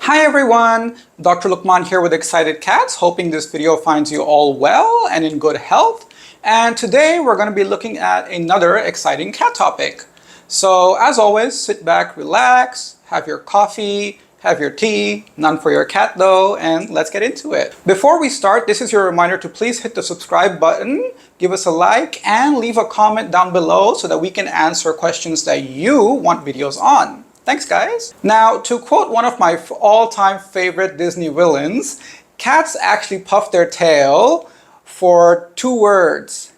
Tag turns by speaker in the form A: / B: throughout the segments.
A: Hi everyone, Dr. Luqman here with Excited Cats, hoping this video finds you all well and in good health. And today we're going to be looking at another exciting cat topic. So as always, sit back, relax, have your coffee, have your tea, none for your cat though, and let's get into it. Before we start, this is your reminder to please hit the subscribe button, give us a like, and leave a comment down below so that we can answer questions that you want videos on. Thanks, guys. Now, to quote one of my all-time favorite Disney villains, cats actually puff their tail for 2 words: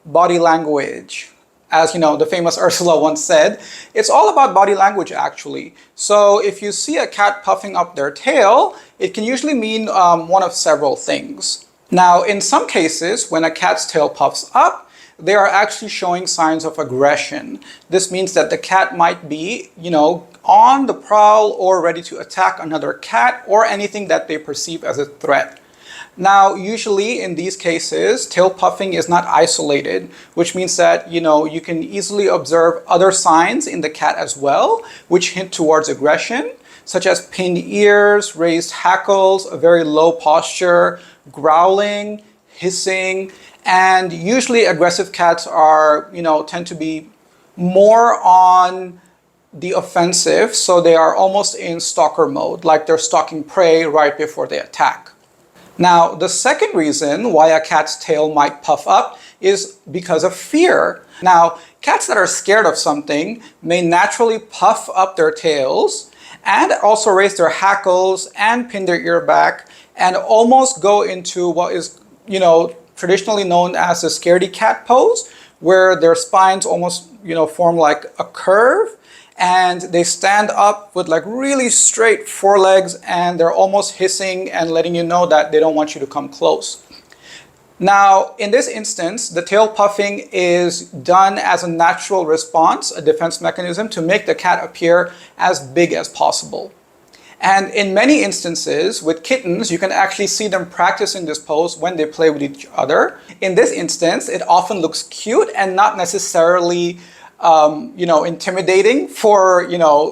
A: body language. As you know, the famous Ursula once said, it's all about body language actually. So if you see a cat puffing up their tail, it can usually mean one of several things. Now, in some cases, when a cat's tail puffs up, they are actually showing signs of aggression. This means that the cat might be, on the prowl or ready to attack another cat or anything that they perceive as a threat. Now, usually in these cases, tail puffing is not isolated, which means that, you can easily observe other signs in the cat as well, which hint towards aggression, such as pinned ears, raised hackles, a very low posture, growling, hissing, and usually aggressive cats are, tend to be more on the offensive, so they are almost in stalker mode, like they're stalking prey right before they attack. Now, the second reason why a cat's tail might puff up is because of fear. Now, cats that are scared of something may naturally puff up their tails and also raise their hackles and pin their ear back and almost go into what is, traditionally known as the scaredy cat pose, where their spines almost, form like a curve, and they stand up with like really straight forelegs, and they're almost hissing and letting you know that they don't want you to come close. Now, in this instance, the tail puffing is done as a natural response, a defense mechanism to make the cat appear as big as possible. And in many instances, with kittens, you can actually see them practicing this pose when they play with each other. In this instance, it often looks cute and not necessarily intimidating for,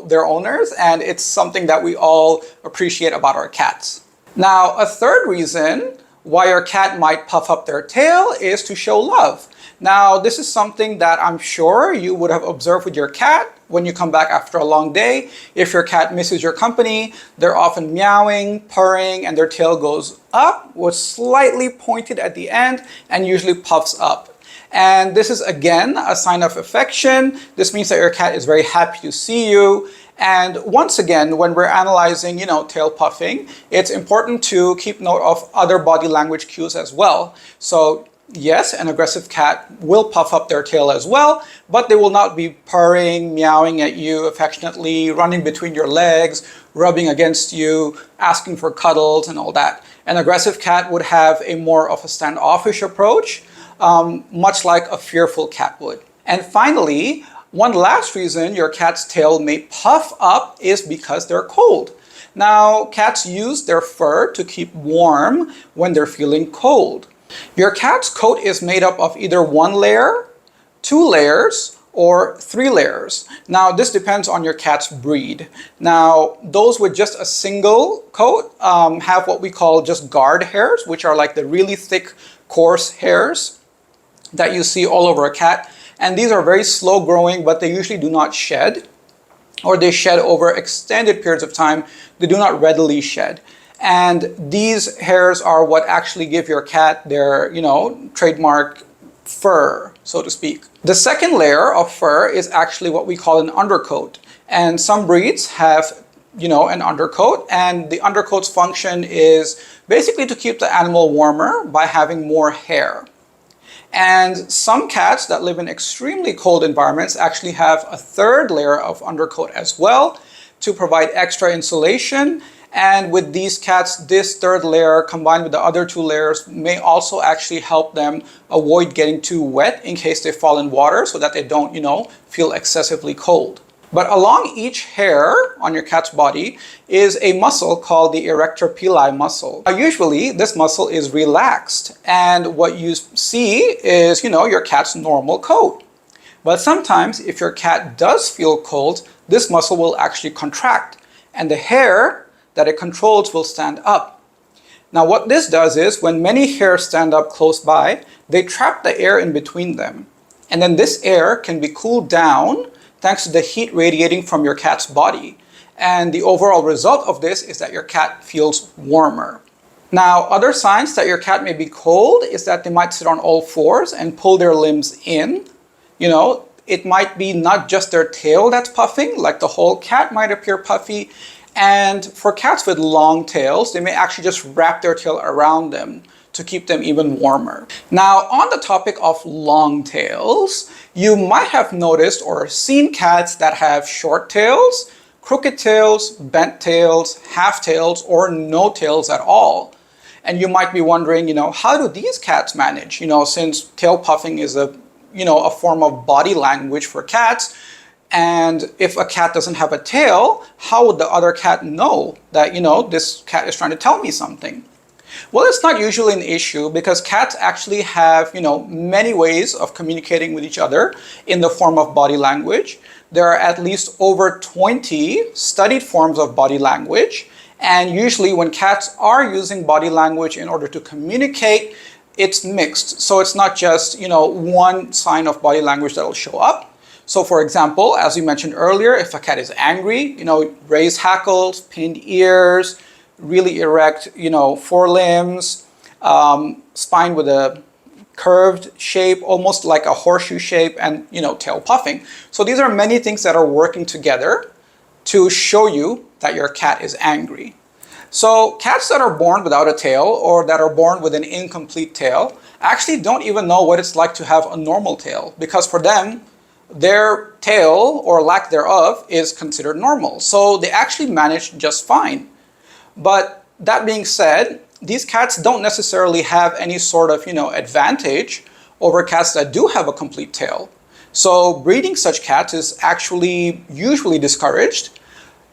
A: their owners. And it's something that we all appreciate about our cats. Now, a third reason why your cat might puff up their tail is to show love. Now, this is something that I'm sure you would have observed with your cat when you come back after a long day. If your cat misses your company, they're often meowing, purring, and their tail goes up, with slightly pointed at the end, and usually puffs up. And this is, again, a sign of affection. This means that your cat is very happy to see you. And once again, when we're analyzing, tail puffing, it's important to keep note of other body language cues as well. So yes, an aggressive cat will puff up their tail as well, but they will not be purring, meowing at you affectionately, running between your legs, rubbing against you, asking for cuddles and all that. An aggressive cat would have a more of a standoffish approach, much like a fearful cat would. And finally, one last reason your cat's tail may puff up is because they're cold. Now, cats use their fur to keep warm when they're feeling cold. Your cat's coat is made up of either 1 layer, 2 layers, or 3 layers. Now, this depends on your cat's breed. Now, those with just a single coat have what we call just guard hairs, which are like the really thick, coarse hairs that you see all over a cat. And these are very slow growing, but they usually do not shed, or they shed over extended periods of time. They do not readily shed. And these hairs are what actually give your cat their, trademark fur, so to speak. The second layer of fur is actually what we call an undercoat. And some breeds have, an undercoat. And the undercoat's function is basically to keep the animal warmer by having more hair. And some cats that live in extremely cold environments actually have a third layer of undercoat as well to provide extra insulation. And with these cats, this third layer combined with the other 2 layers may also actually help them avoid getting too wet in case they fall in water, so that they don't, feel excessively cold. But along each hair on your cat's body is a muscle called the erector pili muscle. Now, usually this muscle is relaxed, and what you see is, your cat's normal coat. But sometimes if your cat does feel cold, this muscle will actually contract, and the hair that it controls will stand up. Now what this does is when many hairs stand up close by, they trap the air in between them. And then this air can be cooled down thanks to the heat radiating from your cat's body. And the overall result of this is that your cat feels warmer. Now, other signs that your cat may be cold is that they might sit on all fours and pull their limbs in. You know, it might be not just their tail that's puffing, like the whole cat might appear puffy. And for cats with long tails, they may actually just wrap their tail around them to keep them even warmer. Now, on the topic of long tails, you might have noticed or seen cats that have short tails, crooked tails, bent tails, half tails, or no tails at all. And you might be wondering, how do these cats manage? Since tail puffing is a form of body language for cats, and if a cat doesn't have a tail, how would the other cat know that, this cat is trying to tell me something? Well, it's not usually an issue because cats actually have, many ways of communicating with each other in the form of body language. There are at least over 20 studied forms of body language. And usually when cats are using body language in order to communicate, it's mixed. So it's not just, one sign of body language that will show up. So for example, as we mentioned earlier, if a cat is angry, raised hackles, pinned ears, really erect, forelimbs, spine with a curved shape, almost like a horseshoe shape, and tail puffing. So these are many things that are working together to show you that your cat is angry. So cats that are born without a tail or that are born with an incomplete tail actually don't even know what it's like to have a normal tail, because for them, their tail or lack thereof is considered normal. So they actually manage just fine. But that being said, these cats don't necessarily have any sort of, advantage over cats that do have a complete tail. So breeding such cats is actually usually discouraged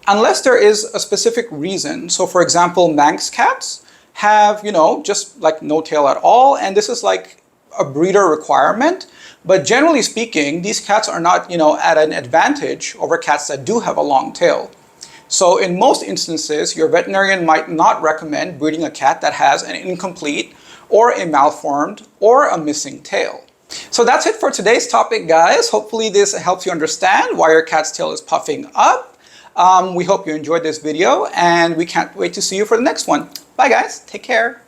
A: unless there is a specific reason. So for example, Manx cats have, just like no tail at all. And this is like a breeder requirement. But generally speaking, these cats are not, at an advantage over cats that do have a long tail. So in most instances, your veterinarian might not recommend breeding a cat that has an incomplete or a malformed or a missing tail. So that's it for today's topic, guys. Hopefully this helps you understand why your cat's tail is puffing up. We hope you enjoyed this video, and we can't wait to see you for the next one. Bye guys, take care.